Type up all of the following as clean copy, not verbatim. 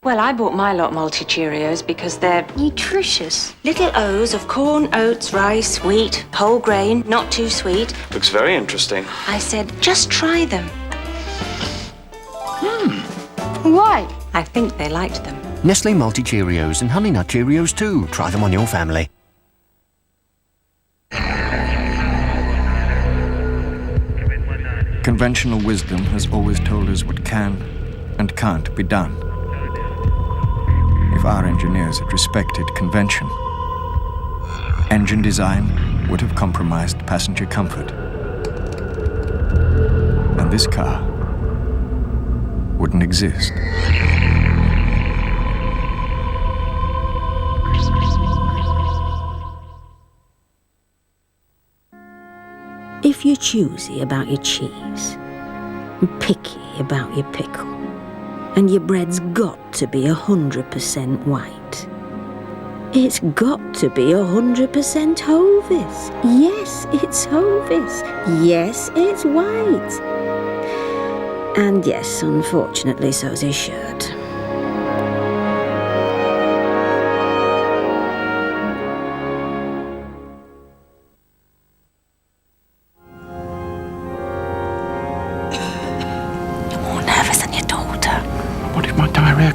Well, I bought my lot Nestle Cheerios because they're nutritious. Little O's of corn, oats, rice, wheat, whole grain, not too sweet. Looks very interesting. I said, just try them. Why? I think they liked them. Nestle Multi Cheerios and Honey Nut Cheerios too. Try them on your family. Conventional wisdom has always told us what can and can't be done. If our engineers had respected convention, engine design would have compromised passenger comfort. And this car wouldn't exist. If you're choosy about your cheese, and picky about your pickle, and your bread's got to be 100% white, it's got to be 100% Hovis. Yes, it's Hovis. Yes, it's white. And yes, unfortunately, so's his shirt.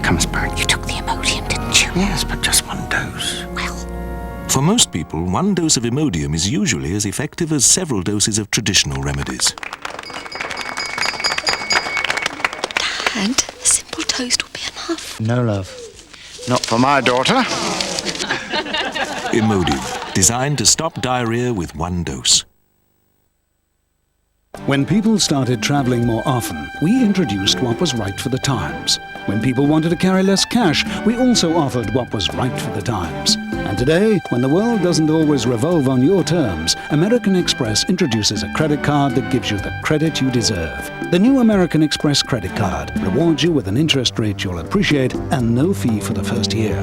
Comes back. You took the Imodium, didn't you? Yes, but just one dose. Well, For most people, one dose of Imodium is usually as effective as several doses of traditional remedies. Dad, a simple toast will be enough. No, love. Not for my daughter. Imodium, designed to stop diarrhea with one dose. When people started travelling more often, we introduced what was right for the times. When people wanted to carry less cash, we also offered what was right for the times. And today, when the world doesn't always revolve on your terms, American Express introduces a credit card that gives you the credit you deserve. The new American Express credit card rewards you with an interest rate you'll appreciate and no fee for the first year.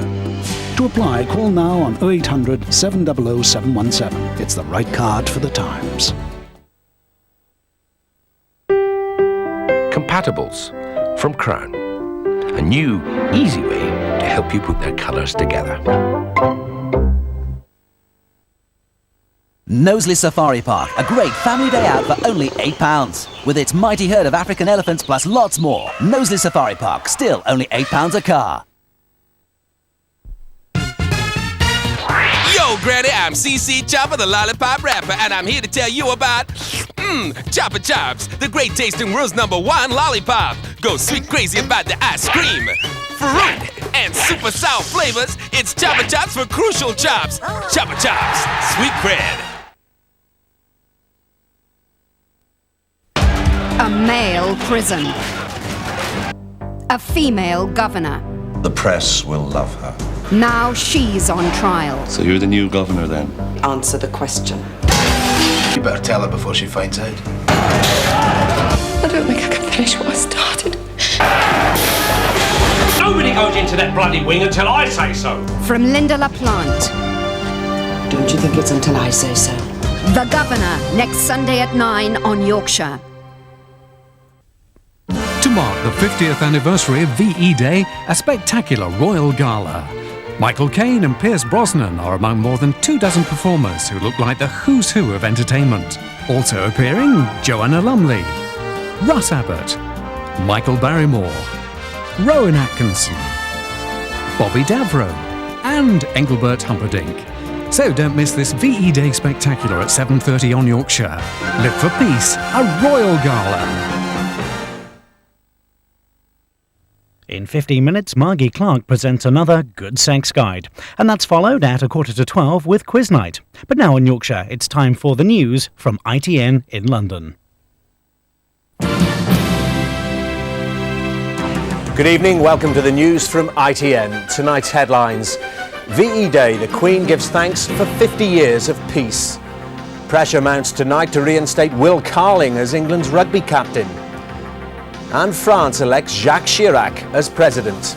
To apply, call now on 0800 700 717. It's the right card for the times. Compatibles from Crown. A new, easy way to help you put their colours together. Knowsley Safari Park, a great family day out for only £8. With its mighty herd of African elephants plus lots more. Knowsley Safari Park, still only £8 a car. Yo, Granny, I'm CC Chopper, the lollipop rapper, and I'm here to tell you about Chupa Chups, the great tasting world's #1 lollipop. Go sweet crazy about the ice cream, fruit, and super sour flavors. It's Chupa Chups for crucial chops. Chupa Chups, sweet cred. A male prison. A female governor. The press will love her. Now she's on trial. So you're the new governor then? Answer the question. You better tell her before she finds out. I don't think I can finish what I started. Nobody goes into that bloody wing until I say so. From Linda LaPlante. Don't you think it's until I say so? The Governor, next Sunday at 9 on Yorkshire. To mark the 50th anniversary of VE Day, a spectacular royal gala. Michael Caine and Pierce Brosnan are among more than 24 performers who look like the who's who of entertainment. Also appearing, Joanna Lumley, Russ Abbott, Michael Barrymore, Rowan Atkinson, Bobby Davro, and Engelbert Humperdinck. So don't miss this VE Day spectacular at 7:30 on Yorkshire. Live for peace, a royal gala. In 15 minutes, Margie Clark presents another Good Sex Guide. And that's followed at 11:45 with Quiz Night. But now in Yorkshire, it's time for the news from ITN in London. Good evening, welcome to the news from ITN. Tonight's headlines. VE Day, the Queen gives thanks for 50 years of peace. Pressure mounts tonight to reinstate Will Carling as England's rugby captain. And France elects Jacques Chirac as president.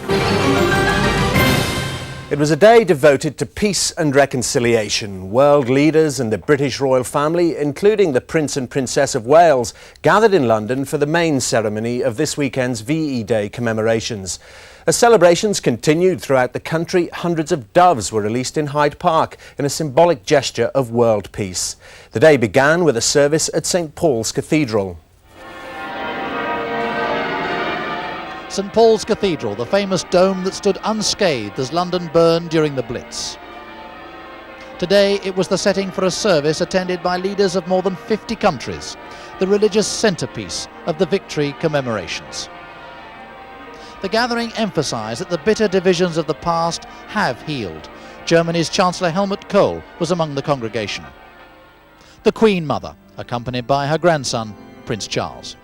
It was a day devoted to peace and reconciliation. World leaders and the British royal family, including the Prince and Princess of Wales, gathered in London for the main ceremony of this weekend's VE Day commemorations. As celebrations continued throughout the country, hundreds of doves were released in Hyde Park in a symbolic gesture of world peace. The day began with a service at St Paul's Cathedral. St Paul's Cathedral, the famous dome that stood unscathed as London burned during the Blitz. Today it was the setting for a service attended by leaders of more than 50 countries, the religious centrepiece of the victory commemorations. The gathering emphasised that the bitter divisions of the past have healed. Germany's Chancellor Helmut Kohl was among the congregation. The Queen Mother, accompanied by her grandson, Prince Charles.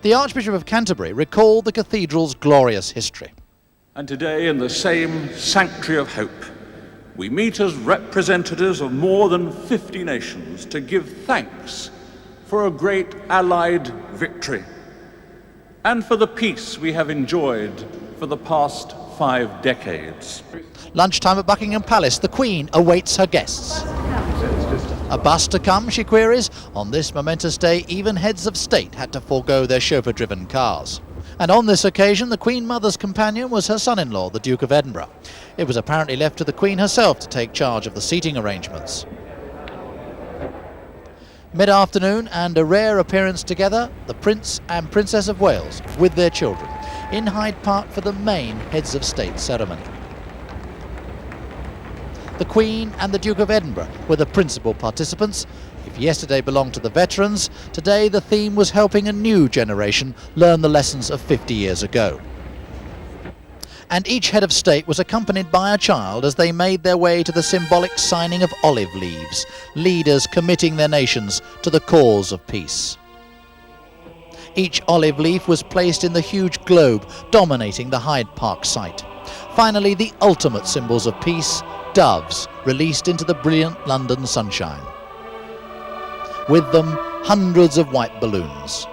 The Archbishop of Canterbury recalled the cathedral's glorious history. And today, in the same sanctuary of hope, we meet as representatives of more than 50 nations to give thanks for a great Allied victory and for the peace we have enjoyed for the past 5 decades. Lunchtime at Buckingham Palace, the Queen awaits her guests. A bus to come, she queries. On this momentous day, even heads of state had to forego their chauffeur-driven cars. And on this occasion, the Queen Mother's companion was her son-in-law, the Duke of Edinburgh. It was apparently left to the Queen herself to take charge of the seating arrangements. Mid-afternoon and a rare appearance together, the Prince and Princess of Wales with their children in Hyde Park for the main heads of state ceremony. The Queen and the Duke of Edinburgh were the principal participants. If yesterday belonged to the veterans, today the theme was helping a new generation learn the lessons of 50 years ago. And each head of state was accompanied by a child as they made their way to the symbolic signing of olive leaves, leaders committing their nations to the cause of peace. Each olive leaf was placed in the huge globe dominating the Hyde Park site. Finally, the ultimate symbols of peace, doves, released into the brilliant London sunshine. With them, hundreds of white balloons.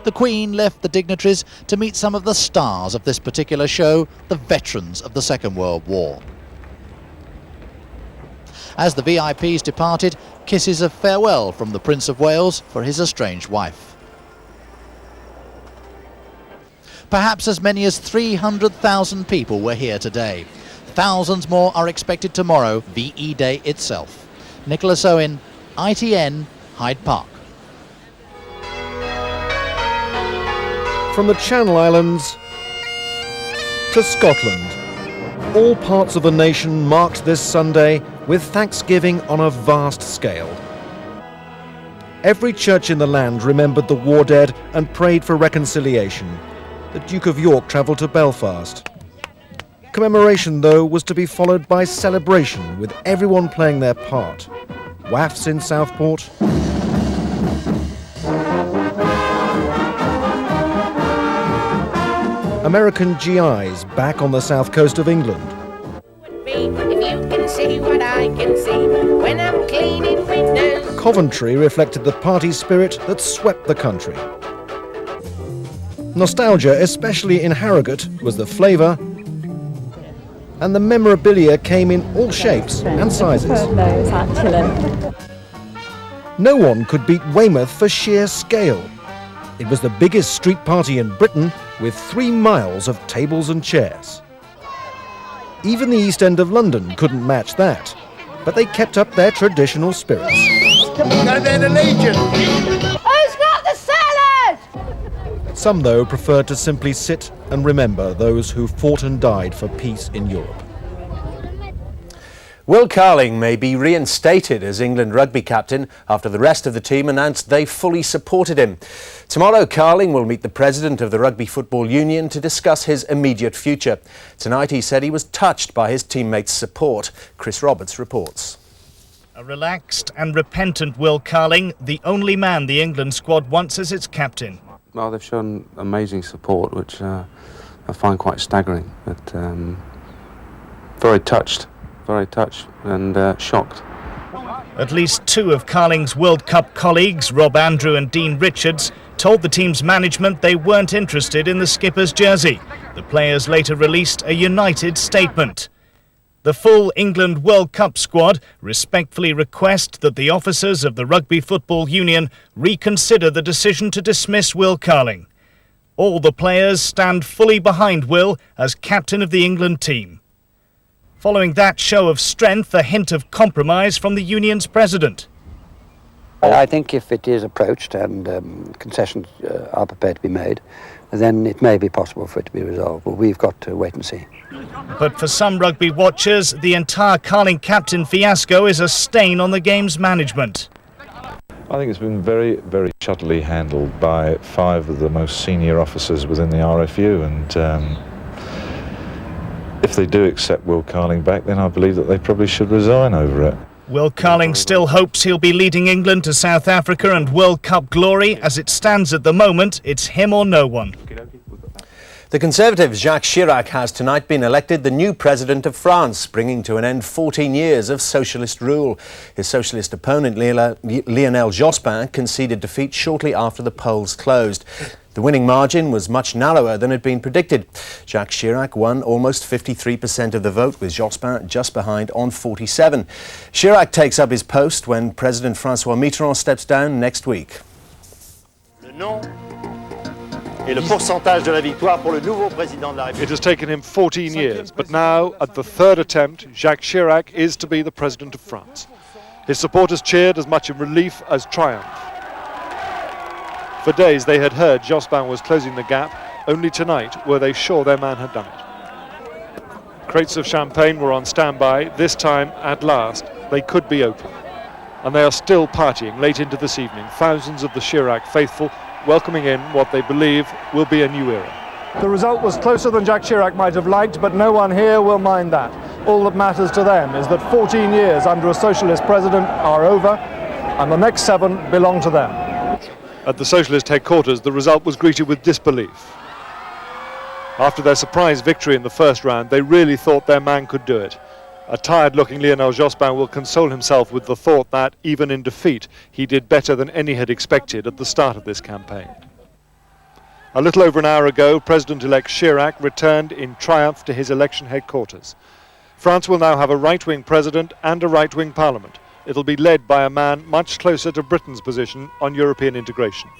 The Queen left the dignitaries to meet some of the stars of this particular show, the veterans of the Second World War. As the VIPs departed, kisses of farewell from the Prince of Wales for his estranged wife. Perhaps as many as 300,000 people were here today. Thousands more are expected tomorrow, VE Day itself. Nicholas Owen, ITN, Hyde Park. From the Channel Islands to Scotland, all parts of the nation marked this Sunday with Thanksgiving on a vast scale. Every church in the land remembered the war dead and prayed for reconciliation. The Duke of York travelled to Belfast. Commemoration, though, was to be followed by celebration, with everyone playing their part. WAFs in Southport, American GIs back on the south coast of England. Coventry reflected the party spirit that swept the country. Nostalgia, especially in Harrogate, was the flavour, and the memorabilia came in all shapes and sizes. No one could beat Weymouth for sheer scale. It was the biggest street party in Britain, with 3 miles of tables and chairs. Even the East End of London couldn't match that, but they kept up their traditional spirits. Who's got the salad? Some, though, preferred to simply sit and remember those who fought and died for peace in Europe. Will Carling may be reinstated as England rugby captain after the rest of the team announced they fully supported him. Tomorrow, Carling will meet the president of the Rugby Football Union to discuss his immediate future. Tonight, he said he was touched by his teammates' support. Chris Roberts reports. A relaxed and repentant Will Carling, the only man the England squad wants as its captain. Well, they've shown amazing support, which I find quite staggering, but very touched and shocked. At least 2 of Carling's World Cup colleagues, Rob Andrew and Dean Richards, told the team's management they weren't interested in the skipper's jersey. The players later released a united statement. The full England World Cup squad respectfully request that the officers of the Rugby Football Union reconsider the decision to dismiss Will Carling. All the players stand fully behind Will as captain of the England team. Following that show of strength, a hint of compromise from the union's president. I think if it is approached and concessions are prepared to be made, then it may be possible for it to be resolved, but we've got to wait and see. But for some rugby watchers, the entire Carling captain fiasco is a stain on the game's management. I think it's been very, very shoddily handled by 5 of the most senior officers within the RFU, and if they do accept Will Carling back, then I believe that they probably should resign over it. Will Carling still hopes he'll be leading England to South Africa and World Cup glory. As it stands at the moment, it's him or no one. The Conservative Jacques Chirac has tonight been elected the new president of France, bringing to an end 14 years of socialist rule. His socialist opponent, Lionel Jospin, conceded defeat shortly after the polls closed. The winning margin was much narrower than had been predicted. Jacques Chirac won almost 53% of the vote, with Jospin just behind on 47%. Chirac takes up his post when President François Mitterrand steps down next week. It has taken him 14 years, but now, at the third attempt, Jacques Chirac is to be the President of France. His supporters cheered as much in relief as triumph. For days they had heard Jospin was closing the gap. Only tonight were they sure their man had done it. Crates of champagne were on standby. This time, at last, they could be open. And they are still partying late into this evening. Thousands of the Chirac faithful welcoming in what they believe will be a new era. The result was closer than Jacques Chirac might have liked, but no one here will mind that. All that matters to them is that 14 years under a socialist president are over, and the next 7 belong to them. At the socialist headquarters, the result was greeted with disbelief. After their surprise victory in the first round, they really thought their man could do it. A tired-looking Lionel Jospin will console himself with the thought that, even in defeat, he did better than any had expected at the start of this campaign. A little over an hour ago, President-elect Chirac returned in triumph to his election headquarters. France will now have a right-wing president and a right-wing parliament. It'll be led by a man much closer to Britain's position on European integration.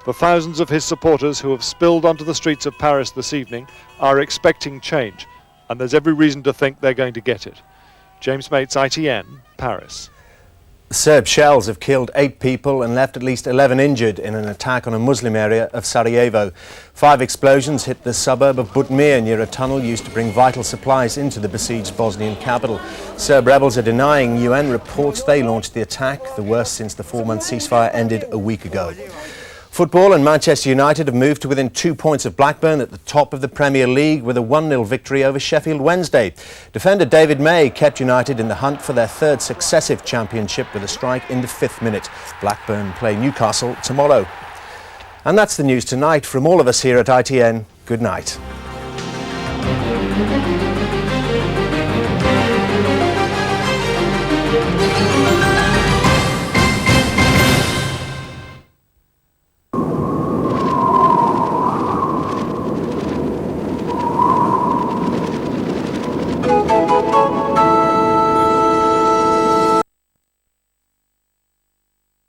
The thousands of his supporters who have spilled onto the streets of Paris this evening are expecting change, and there's every reason to think they're going to get it. James Mates, ITN, Paris. Serb shells have killed 8 people and left at least 11 injured in an attack on a Muslim area of Sarajevo. 5 explosions hit the suburb of Butmir near a tunnel used to bring vital supplies into the besieged Bosnian capital. Serb rebels are denying UN reports they launched the attack, the worst since the 4-month ceasefire ended a week ago. Football and Manchester United have moved to within 2 points of Blackburn at the top of the Premier League with a 1-0 victory over Sheffield Wednesday. Defender David May kept United in the hunt for their 3rd successive championship with a strike in the 5th minute. Blackburn play Newcastle tomorrow. And that's the news tonight. From all of us here at ITN, good night.